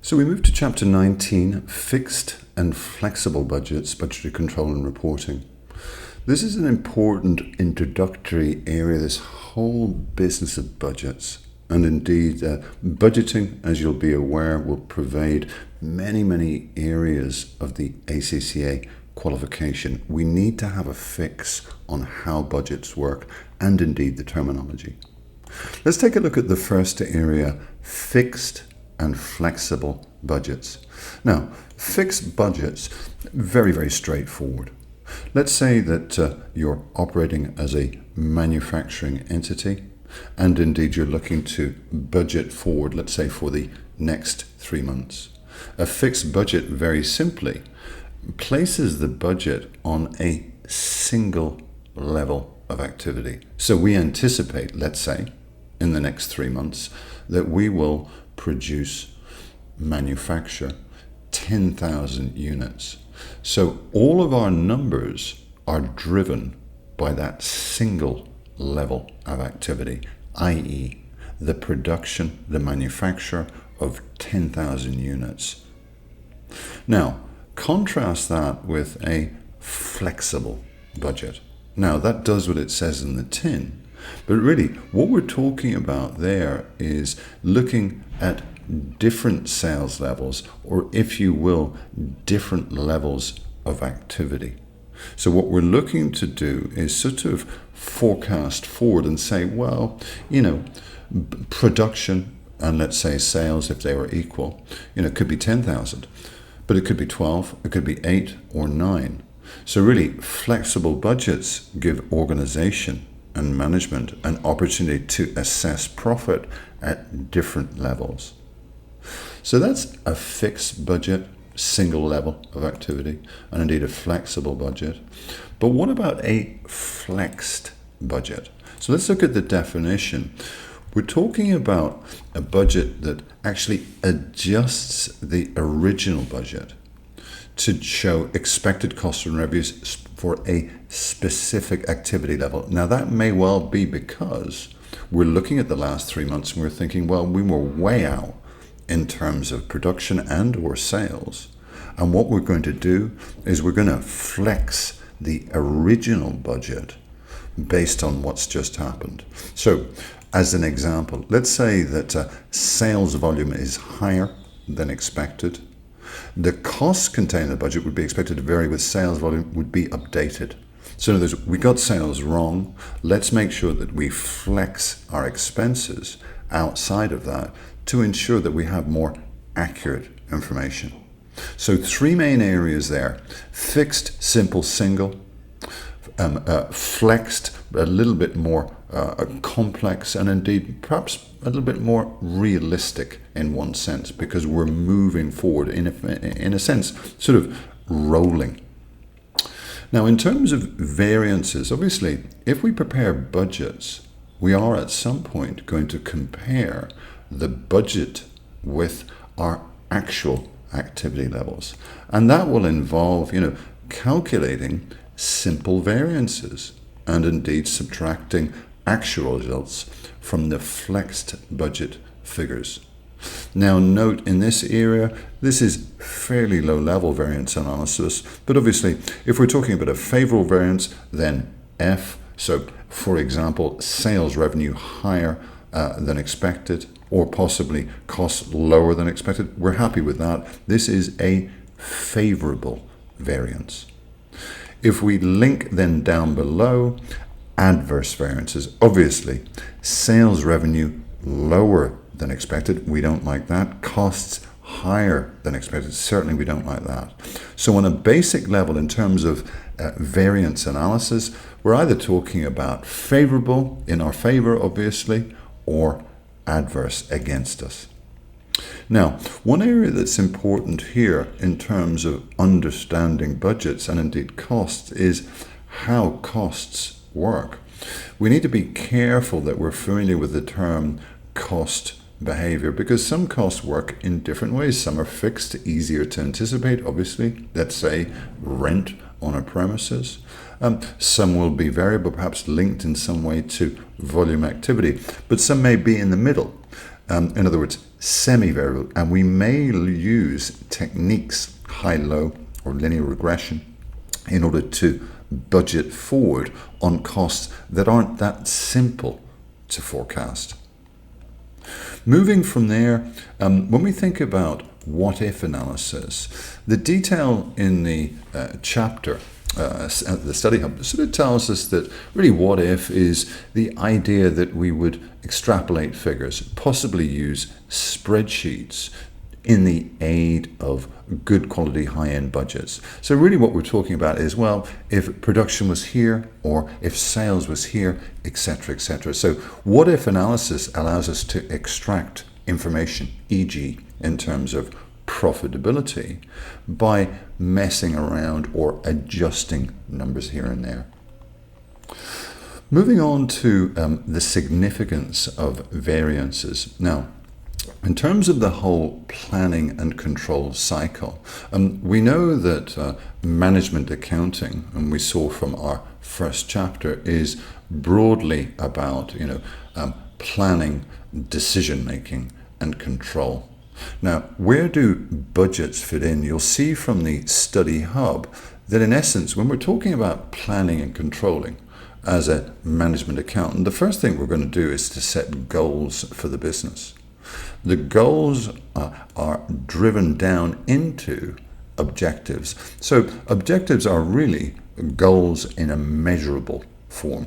So we move to Chapter 19, Fixed and Flexible Budgets, Budgetary Control and Reporting. This is an important introductory area, this whole business of budgets. And indeed, budgeting, as you'll be aware, will pervade many areas of the ACCA qualification. We need to have a fix on how budgets work and indeed the terminology. Let's take a look at the first area, fixed and flexible budgets. Now, fixed budgets, very straightforward. Let's say that you're operating as a manufacturing entity, and indeed you're looking to budget forward, let's say for the next 3 months. A fixed budget, very simply, places the budget on a single level of activity. So we anticipate, let's say, in the next 3 months, that we will manufacture 10,000 units. So all of our numbers are driven by that single level of activity, i.e. the production, the manufacture of 10,000 units. Now, contrast that with a flexible budget. Now, that does what it says in the tin, but really what we're talking about there is looking at different sales levels, or if you will, different levels of activity. So what we're looking to do is sort of forecast forward and say, well, production and let's say sales, if they were equal, it could be 10,000, but it could be 12, it could be 8 or 9. So really flexible budgets give organization and management an opportunity to assess profit at different levels. So that's a fixed budget, single level of activity, and indeed a flexible budget. But what about a flexed budget? So let's look at the definition. We're talking about a budget that actually adjusts the original budget to show expected costs and revenues for a specific activity level. Now that may well be because we're looking at the last 3 months and we're thinking, well, we were way out in terms of production and or sales. And what we're going to do is we're going to flex the original budget based on what's just happened. So as an example, let's say that sales volume is higher than expected. The costs contained in the budget would be expected to vary with sales volume would be updated. So in other words, we got sales wrong. Let's make sure that we flex our expenses outside of that to ensure that we have more accurate information. So 3 main areas there: fixed, simple, single; flexed, a little bit more complex, and indeed perhaps a little bit more realistic in one sense, because we're moving forward in a sense, sort of rolling. Now, in terms of variances, obviously, if we prepare budgets, we are at some point going to compare the budget with our actual activity levels. And that will involve, calculating simple variances and indeed subtracting actual results from the flexed budget figures. Now note, in this area, this is fairly low level variance analysis, but obviously if we're talking about a favorable variance, then F. So for example, sales revenue higher than expected, or possibly costs lower than expected, we're happy with that. This is a favorable variance. If we link then down below, adverse variances, obviously sales revenue lower than expected, we don't like that. Costs higher than expected, certainly we don't like that. So on a basic level, in terms of variance analysis, we're either talking about favorable, in our favor obviously, or adverse, against us. Now, one area that's important here in terms of understanding budgets and indeed costs is how costs work. We need to be careful that we're familiar with the term cost behavior, because some costs work in different ways. Some are fixed, easier to anticipate, obviously. Let's say rent on a premises. Some will be variable, perhaps linked in some way to volume activity, but some may be in the middle. In other words, semi-variable, and we may use techniques, high-low or linear regression, in order to budget forward on costs that aren't that simple to forecast. Moving from there, when we think about what-if analysis, the detail in the chapter, the study hub, sort of tells us that really what-if is the idea that we would extrapolate figures, possibly use spreadsheets in the aid of good quality high-end budgets. So really what we're talking about is, well, if production was here or if sales was here, etc., etc. So what-if analysis allows us to extract information, e.g. in terms of profitability, by messing around or adjusting numbers here and there. Moving on to the significance of variances. Now, in terms of the whole planning and control cycle, we know that management accounting, and we saw from our first chapter, is broadly about planning, decision making, and control. Now, where do budgets fit in? You'll see from the study hub that in essence, when we're talking about planning and controlling as a management accountant, the first thing we're going to do is to set goals for the business. The goals are driven down into objectives. So objectives are really goals in a measurable form.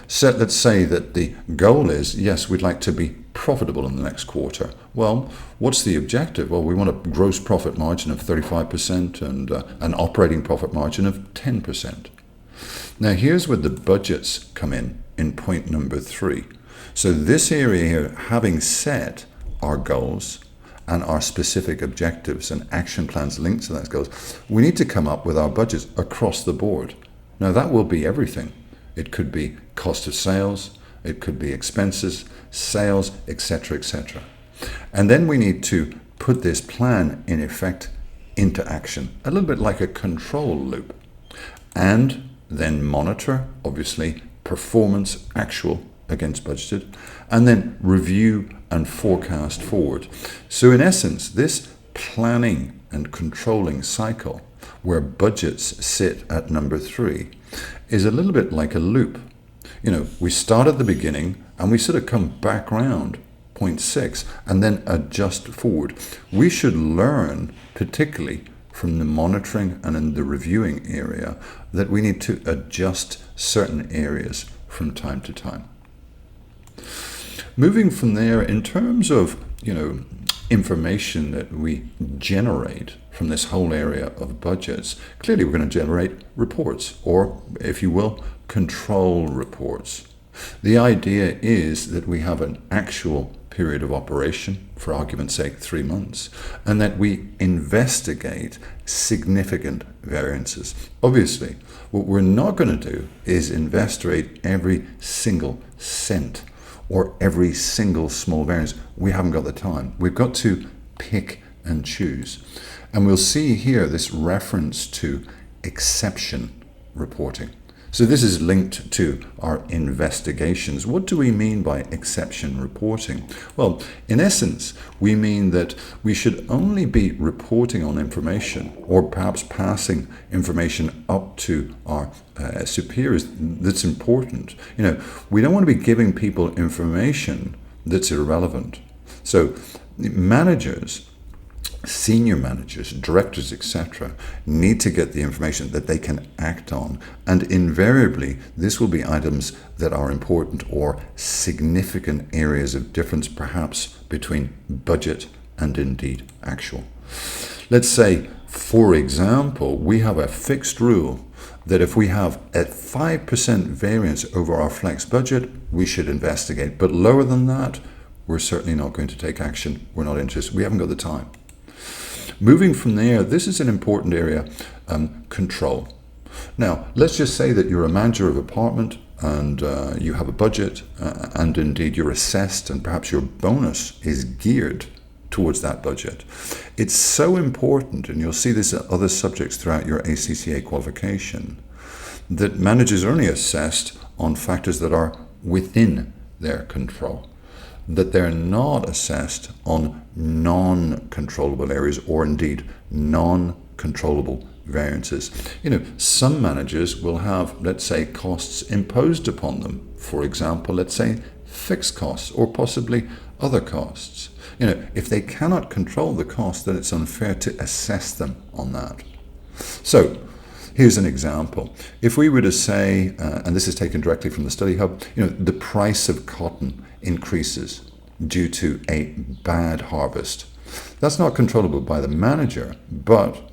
So let's say that the goal is, yes, we'd like to be profitable in the next quarter. Well, what's the objective? Well, we want a gross profit margin of 35% and an operating profit margin of 10%. Now, here's where the budgets come in point number 3. So this area here, having set our goals and our specific objectives and action plans linked to those goals, we need to come up with our budgets across the board. Now, that will be everything. It could be cost of sales, it could be expenses, sales, etc., etc. And then we need to put this plan in effect into action, a little bit like a control loop, and then monitor, obviously, performance actual against budgeted, and then review and forecast forward. So in essence, this planning and controlling cycle, where budgets sit at number 3, is a little bit like a loop. We start at the beginning and we sort of come back round point 6 and then adjust forward. We should learn, particularly from the monitoring and in the reviewing area, that we need to adjust certain areas from time to time. Moving from there, in terms of information that we generate from this whole area of budgets, clearly we're going to generate reports, or if you will, control reports. The idea is that we have an actual period of operation, for argument's sake 3 months, and that we investigate significant variances. Obviously, what we're not going to do is investigate every single cent or every single small variance. We haven't got the time. We've got to pick and choose. And we'll see here this reference to exception reporting. So this is linked to our investigations. What do we mean by exception reporting? Well, in essence, we mean that we should only be reporting on information, or perhaps passing information up to our superiors that's important. We don't want to be giving people information that's irrelevant. So managers, senior managers, directors, etc., need to get the information that they can act on, and invariably this will be items that are important or significant areas of difference, perhaps between budget and indeed actual. Let's say, for example, we have a fixed rule that if we have a 5% variance over our flex budget, we should investigate, but lower than that, we're certainly not going to take action. We're not interested. We haven't got the time. Moving from there, this is an important area, control. Now, let's just say that you're a manager of an apartment and you have a budget and indeed you're assessed and perhaps your bonus is geared towards that budget. It's so important, and you'll see this at other subjects throughout your ACCA qualification, that managers are only assessed on factors that are within their control. that they're not assessed on non-controllable areas or indeed non-controllable variances. Some managers will have, let's say, costs imposed upon them. For example, let's say fixed costs or possibly other costs. If they cannot control the cost, then it's unfair to assess them on that. So here's an example. If we were to say, and this is taken directly from the Study Hub, the price of cotton increases due to a bad harvest. That's not controllable by the manager, but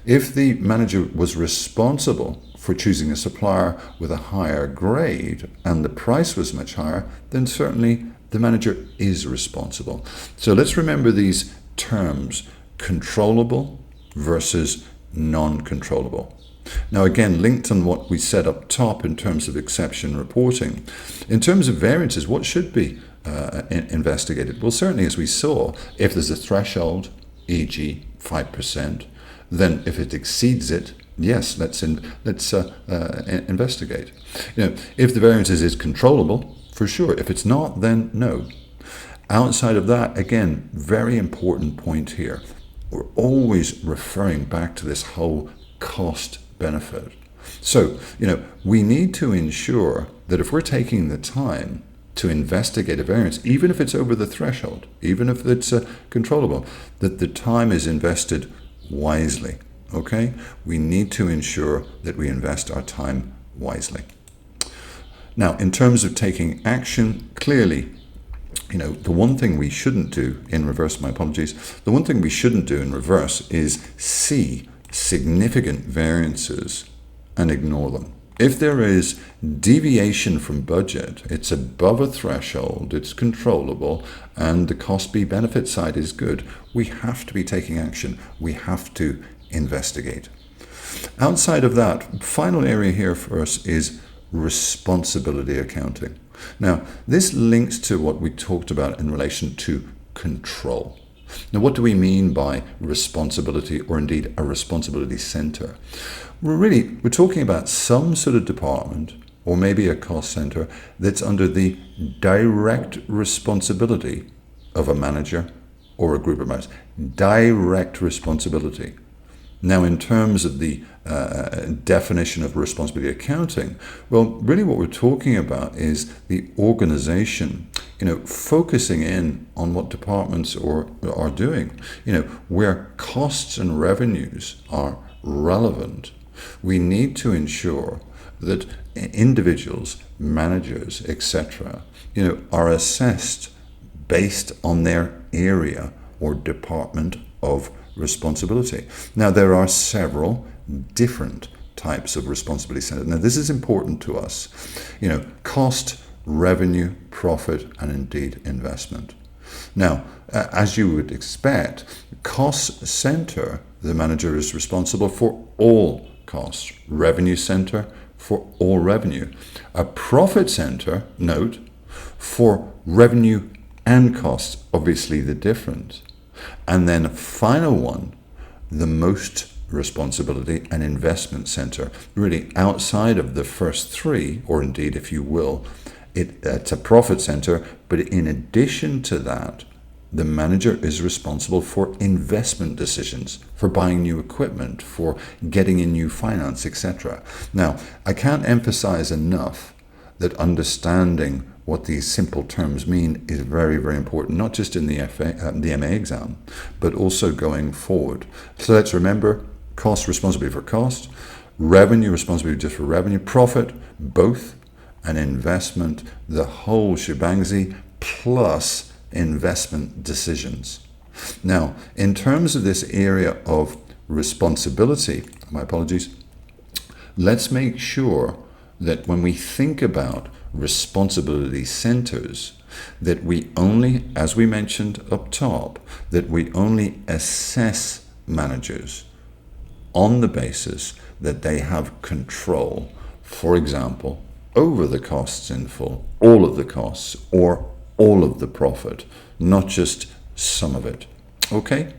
if the manager was responsible for choosing a supplier with a higher grade and the price was much higher, then certainly the manager is responsible. So let's remember these terms: controllable versus non-controllable. Now again, linked on what we said up top in terms of exception reporting. In terms of variances, what should be investigated? Well, certainly, as we saw, if there's a threshold, e.g. 5%, then if it exceeds it, yes, let's investigate. If the variances is controllable, for sure. If it's not, then no. Outside of that, again, very important point here. We're always referring back to this whole cost benefit. So, we need to ensure that if we're taking the time to investigate a variance, even if it's over the threshold, even if it's controllable, that the time is invested wisely. Okay? We need to ensure that we invest our time wisely. Now, in terms of taking action, clearly, the one thing we shouldn't do in reverse, the one thing we shouldn't do in reverse is see significant variances and ignore them. If there is deviation from budget, it's above a threshold, it's controllable, and the cost-benefit side is good, we have to be taking action. We have to investigate. Outside of that, final area here for us is responsibility accounting. Now, this links to what we talked about in relation to control. Now, what do we mean by responsibility, or indeed a responsibility center? We're talking about some sort of department, or maybe a cost center, that's under the direct responsibility of a manager or a group of managers. Direct responsibility. Now, in terms of the definition of responsibility accounting, well, really what we're talking about is the organization, focusing in on what departments are doing, where costs and revenues are relevant. We need to ensure that individuals, managers, etc., are assessed based on their area or department of responsibility. Now, there are several different types of responsibility centers. Now, this is important to us. Cost, revenue, profit, and indeed investment. Now, as you would expect, cost center, the manager is responsible for all costs. Revenue center, for all revenue. A profit center, note, for revenue and costs, obviously the difference. And then a final one, the most responsibility, an investment center, really outside of the first three, or indeed, if you will, it's a profit center, but in addition to that, the manager is responsible for investment decisions, for buying new equipment, for getting in new finance, etc. Now, I can't emphasize enough that understanding what these simple terms mean is very, very important, not just in the MA exam, but also going forward. So let's remember, cost responsibility for cost, revenue responsibility just for revenue, profit, both, and investment, the whole shebangsy, plus investment decisions. Now, in terms of this area of responsibility, let's make sure that when we think about responsibility centers, that we only, as we mentioned up top, that we only assess managers on the basis that they have control, for example, over the costs in full, all of the costs, or all of the profit, not just some of it. Okay?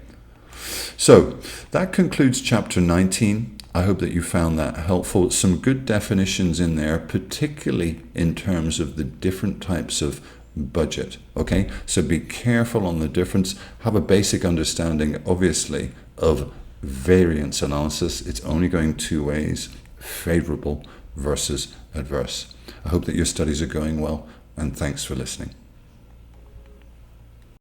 So that concludes chapter 19. I hope that you found that helpful. Some good definitions in there, particularly in terms of the different types of budget. Okay, so be careful on the difference. Have a basic understanding, obviously, of variance analysis. It's only going two ways: favorable versus adverse. I hope that your studies are going well, and thanks for listening.